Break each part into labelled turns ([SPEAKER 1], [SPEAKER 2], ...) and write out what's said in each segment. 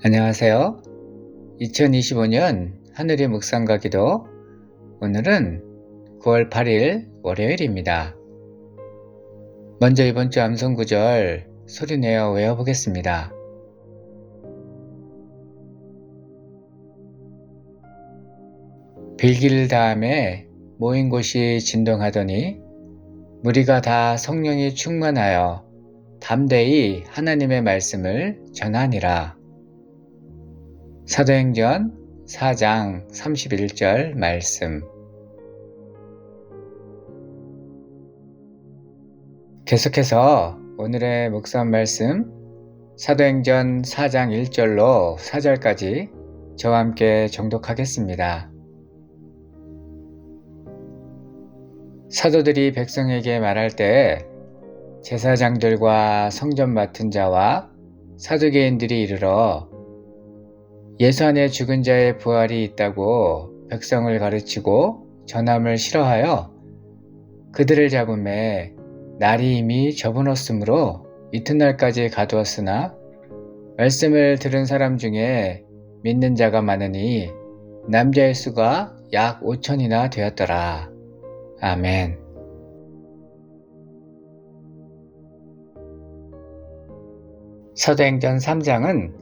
[SPEAKER 1] 안녕하세요. 2025년 하늘의 묵상과 기도. 오늘은 9월 8일 월요일입니다. 먼저 이번 주 암송 구절 소리내어 외워보겠습니다. 빌기를 다음에 모인 곳이 진동하더니 무리가 다 성령이 충만하여 담대히 하나님의 말씀을 전하니라. 사도행전 4장 31절 말씀. 계속해서 오늘의 묵상 말씀 사도행전 4장 1절로 4절까지 저와 함께 정독하겠습니다. 사도들이 백성에게 말할 때 제사장들과 성전 맡은 자와 사두개인들이 이르러 예수 안에 죽은 자의 부활이 있다고 백성을 가르치고 전함을 싫어하여 그들을 잡음에 날이 이미 접어놓았으므로 이튿날까지 가두었으나 말씀을 들은 사람 중에 믿는 자가 많으니 남자의 수가 약 5천이나 되었더라. 아멘. 사도행전 3장은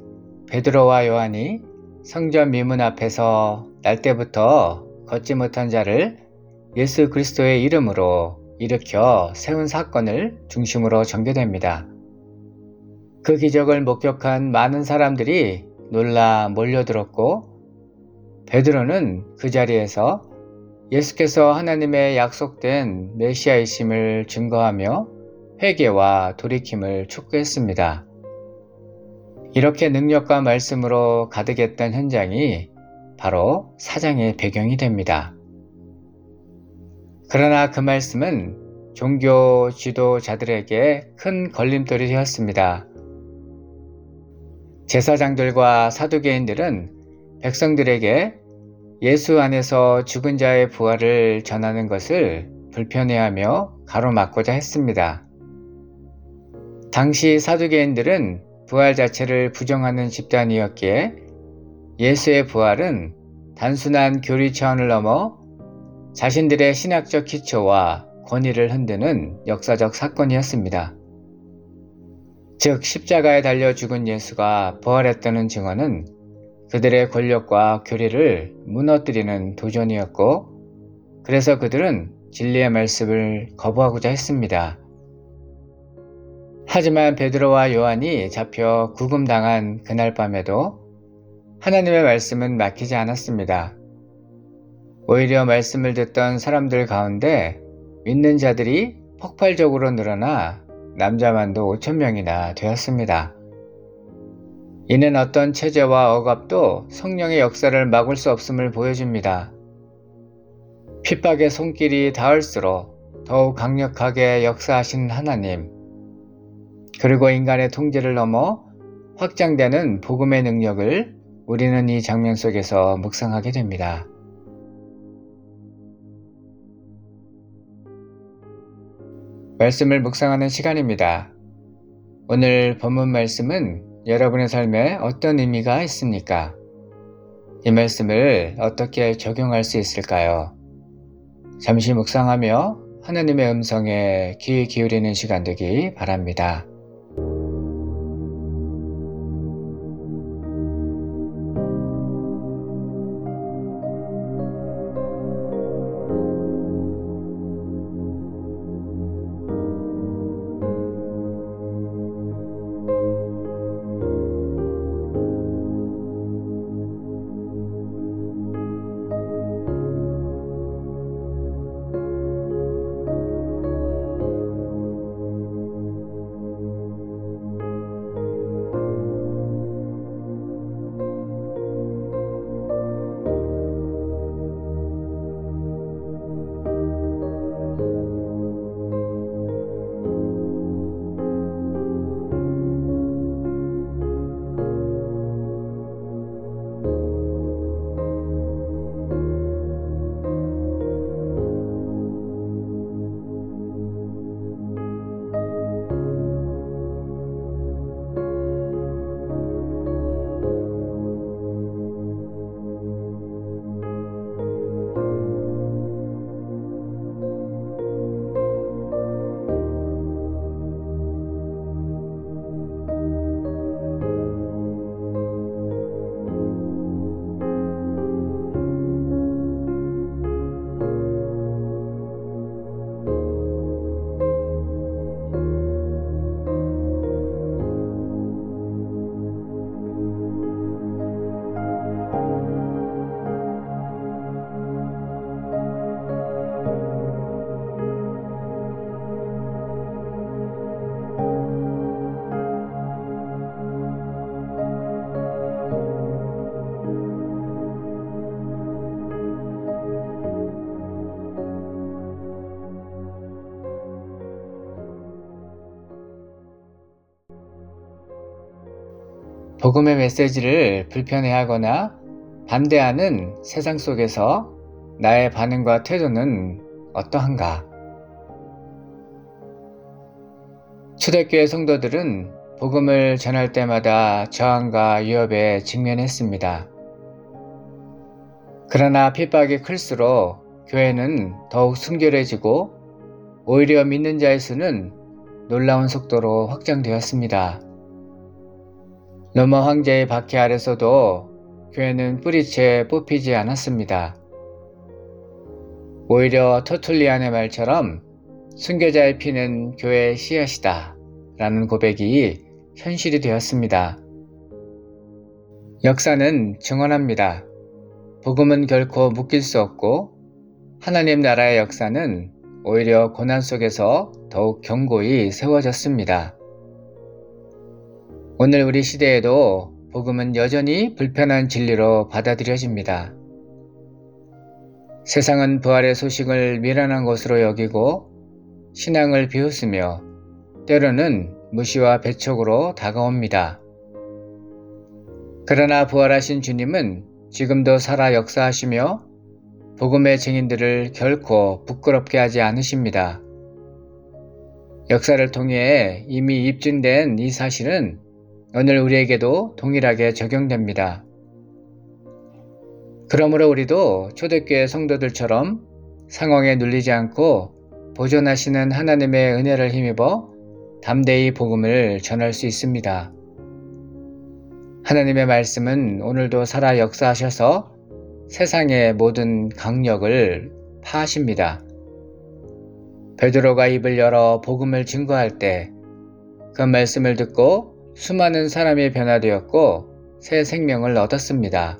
[SPEAKER 1] 베드로와 요한이 성전 미문 앞에서 날 때부터 걷지 못한 자를 예수 그리스도의 이름으로 일으켜 세운 사건을 중심으로 전개됩니다. 그 기적을 목격한 많은 사람들이 놀라 몰려들었고 베드로는 그 자리에서 예수께서 하나님의 약속된 메시아이심을 증거하며 회개와 돌이킴을 촉구했습니다. 이렇게 능력과 말씀으로 가득했던 현장이 바로 사장의 배경이 됩니다. 그러나 그 말씀은 종교 지도자들에게 큰 걸림돌이 되었습니다. 제사장들과 사두개인들은 백성들에게 예수 안에서 죽은 자의 부활을 전하는 것을 불편해하며 가로막고자 했습니다. 당시 사두개인들은 부활 자체를 부정하는 집단이었기에 예수의 부활은 단순한 교리 차원을 넘어 자신들의 신학적 기초와 권위를 흔드는 역사적 사건이었습니다. 즉 십자가에 달려 죽은 예수가 부활했다는 증언은 그들의 권력과 교리를 무너뜨리는 도전이었고 그래서 그들은 진리의 말씀을 거부하고자 했습니다. 하지만 베드로와 요한이 잡혀 구금당한 그날 밤에도 하나님의 말씀은 막히지 않았습니다. 오히려 말씀을 듣던 사람들 가운데 믿는 자들이 폭발적으로 늘어나 남자만도 5,000명이나 되었습니다. 이는 어떤 체제와 억압도 성령의 역사를 막을 수 없음을 보여줍니다. 핍박의 손길이 닿을수록 더욱 강력하게 역사하시는 하나님, 그리고 인간의 통제를 넘어 확장되는 복음의 능력을 우리는 이 장면 속에서 묵상하게 됩니다. 말씀을 묵상하는 시간입니다. 오늘 본문 말씀은 여러분의 삶에 어떤 의미가 있습니까? 이 말씀을 어떻게 적용할 수 있을까요? 잠시 묵상하며 하나님의 음성에 귀 기울이는 시간 되기 바랍니다. 복음의 메시지를 불편해하거나 반대하는 세상 속에서 나의 반응과 태도는 어떠한가? 초대교회 성도들은 복음을 전할 때마다 저항과 위협에 직면했습니다. 그러나 핍박이 클수록 교회는 더욱 순결해지고 오히려 믿는 자의 수는 놀라운 속도로 확장되었습니다. 로마 황제의 박해 아래서도 교회는 뿌리채 뽑히지 않았습니다. 오히려 터툴리안의 말처럼 순교자의 피는 교회의 씨앗이다 라는 고백이 현실이 되었습니다. 역사는 증언합니다. 복음은 결코 묶일 수 없고 하나님 나라의 역사는 오히려 고난 속에서 더욱 견고히 세워졌습니다. 오늘 우리 시대에도 복음은 여전히 불편한 진리로 받아들여집니다. 세상은 부활의 소식을 미련한 것으로 여기고 신앙을 비웃으며 때로는 무시와 배척으로 다가옵니다. 그러나 부활하신 주님은 지금도 살아 역사하시며 복음의 증인들을 결코 부끄럽게 하지 않으십니다. 역사를 통해 이미 입증된 이 사실은 오늘 우리에게도 동일하게 적용됩니다. 그러므로 우리도 초대교회 성도들처럼 상황에 눌리지 않고 보존하시는 하나님의 은혜를 힘입어 담대히 복음을 전할 수 있습니다. 하나님의 말씀은 오늘도 살아 역사하셔서 세상의 모든 강력을 파하십니다. 베드로가 입을 열어 복음을 증거할 때 그 말씀을 듣고 수많은 사람이 변화되었고 새 생명을 얻었습니다.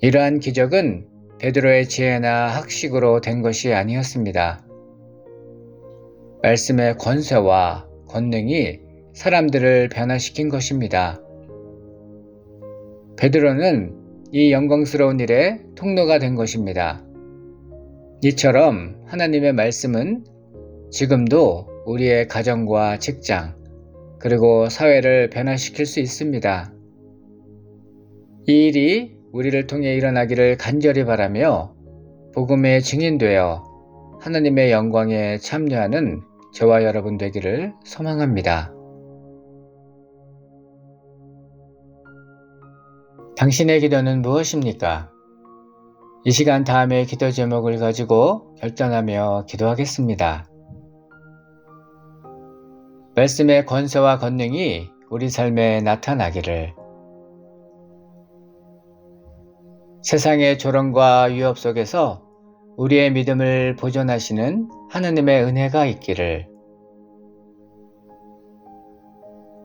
[SPEAKER 1] 이러한 기적은 베드로의 지혜나 학식으로 된 것이 아니었습니다. 말씀의 권세와 권능이 사람들을 변화시킨 것입니다. 베드로는 이 영광스러운 일의 통로가 된 것입니다. 이처럼 하나님의 말씀은 지금도 우리의 가정과 직장, 그리고 사회를 변화시킬 수 있습니다. 이 일이 우리를 통해 일어나기를 간절히 바라며 복음의 증인되어 하나님의 영광에 참여하는 저와 여러분 되기를 소망합니다. 당신의 기도는 무엇입니까? 이 시간 다음의 기도 제목을 가지고 결단하며 기도하겠습니다. 말씀의 권세와 권능이 우리 삶에 나타나기를. 세상의 조롱과 위협 속에서 우리의 믿음을 보존하시는 하느님의 은혜가 있기를.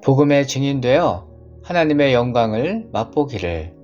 [SPEAKER 1] 복음의 증인되어 하나님의 영광을 맛보기를.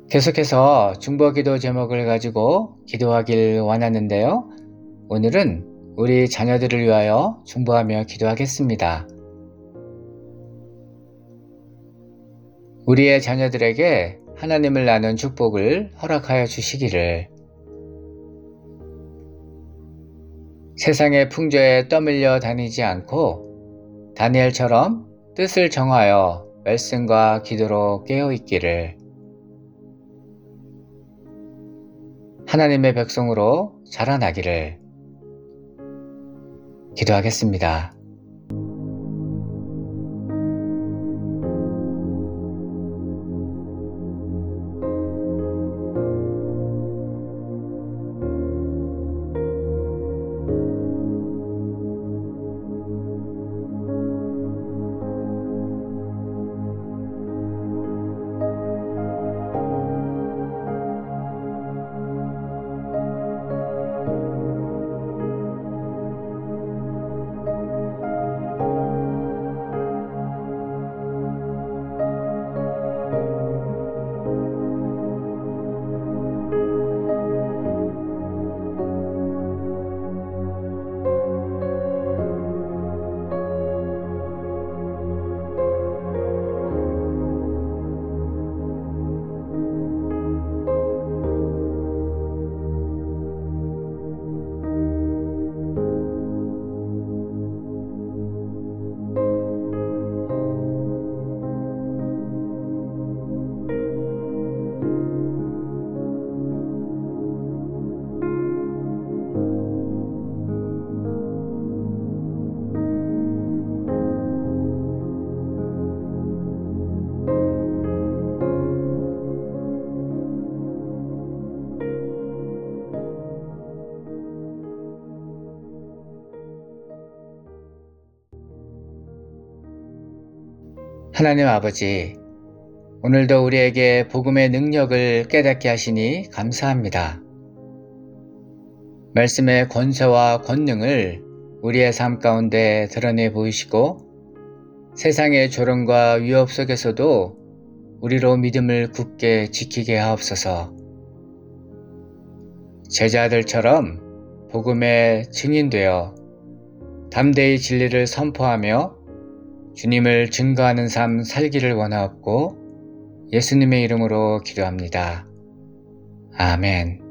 [SPEAKER 1] 계속해서 중보기도 제목을 가지고 기도하길 원하는데요. 오늘은 우리 자녀들을 위하여 중보하며 기도하겠습니다. 우리의 자녀들에게 하나님을 아는 축복을 허락하여 주시기를, 세상의 풍조에 떠밀려 다니지 않고 다니엘처럼 뜻을 정하여 말씀과 기도로 깨어있기를, 하나님의 백성으로 자라나기를 기도하겠습니다. 하나님 아버지, 오늘도 우리에게 복음의 능력을 깨닫게 하시니 감사합니다. 말씀의 권세와 권능을 우리의 삶 가운데 드러내 보이시고, 세상의 조롱과 위협 속에서도 우리로 믿음을 굳게 지키게 하옵소서. 제자들처럼 복음의 증인되어 담대히 진리를 선포하며 주님을 증거하는 삶 살기를 원하옵고, 예수님의 이름으로 기도합니다. 아멘.